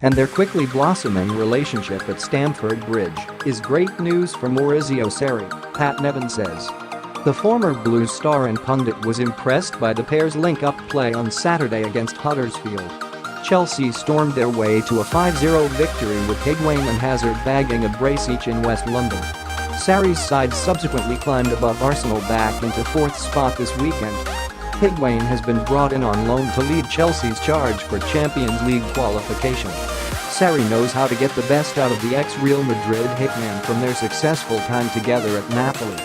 and their quickly blossoming relationship at Stamford Bridge is great news for Maurizio Sarri, Pat Nevin says. The former Blues star and pundit was impressed by the pair's link-up play on Saturday against Huddersfield. Chelsea stormed their way to a 5-0 victory with Higuain and Hazard bagging a brace each in West London. Sarri's side subsequently climbed above Arsenal back into fourth spot this weekend. Higuain has been brought in on loan to lead Chelsea's charge for Champions League qualification. Sarri knows how to get the best out of the ex-Real Madrid hitman from their successful time together at Napoli.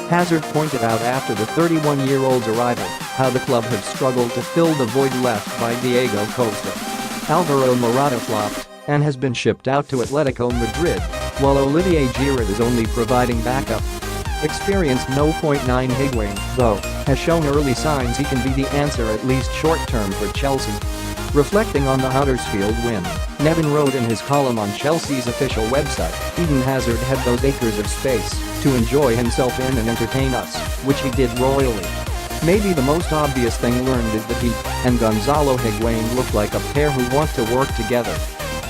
Hazard pointed out after the 31-year-old's arrival how the club have struggled to fill the void left by Diego Costa. Alvaro Morata flopped and has been shipped out to Atletico Madrid, while Olivier Giroud is only providing backup. Experienced 0.9 Higuain, though, has shown early signs he can be the answer at least short-term for Chelsea. Reflecting on the Huddersfield win, Nevin wrote in his column on Chelsea's official website, Eden Hazard had those acres of space to enjoy himself in and entertain us, which he did royally. Maybe the most obvious thing learned is that he and Gonzalo Higuain look like a pair who want to work together.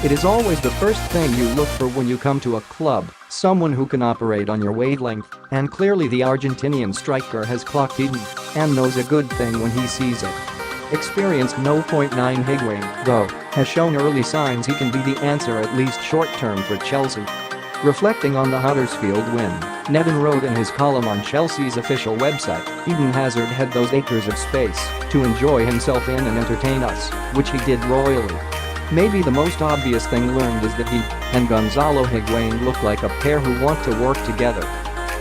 It is always the first thing you look for when you come to a club, someone who can operate on your wavelength, and clearly the Argentinian striker has clocked Eden and knows a good thing when he sees it. Experienced 0.9 Higuain, though, has shown early signs he can be the answer at least short-term for Chelsea. Reflecting on the Huddersfield win, Nevin wrote in his column on Chelsea's official website, Eden Hazard had those acres of space to enjoy himself in and entertain us, which he did royally. Maybe the most obvious thing learned is that he and Gonzalo Higuain look like a pair who want to work together.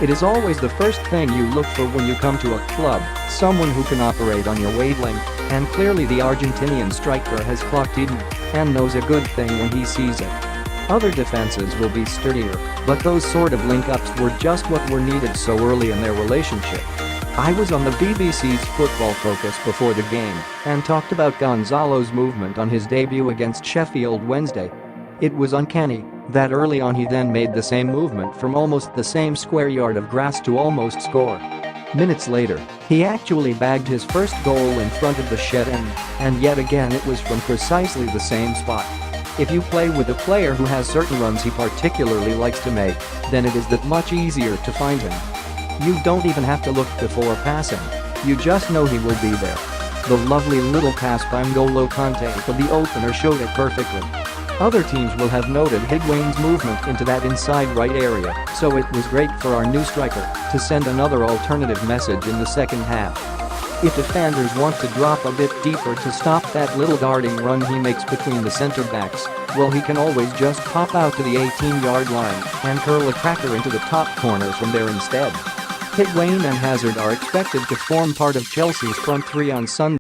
It is always the first thing you look for when you come to a club, someone who can operate on your wavelength, and clearly the Argentinian striker has clocked Eden and knows a good thing when he sees it. Other defenses will be sturdier, but those sort of link-ups were just what were needed so early in their relationship. I was on the BBC's Football Focus before the game and talked about Gonzalo's movement on his debut against Sheffield Wednesday. It was uncanny that early on he then made the same movement from almost the same square yard of grass to almost score. Minutes later, he actually bagged his first goal in front of the shed end, and yet again it was from precisely the same spot. If you play with a player who has certain runs he particularly likes to make, then it is that much easier to find him. You don't even have to look before passing. You just know he will be there. The lovely little pass by N'Golo Kanté for the opener showed it perfectly. Other teams will have noted Higuain's movement into that inside right area, so it was great for our new striker to send another alternative message in the second half. If defenders want to drop a bit deeper to stop that little darting run he makes between the centre backs, well, he can always just pop out to the 18-yard line and curl a cracker into the top corner from there instead. Higuain and Hazard are expected to form part of Chelsea's front three on Sunday.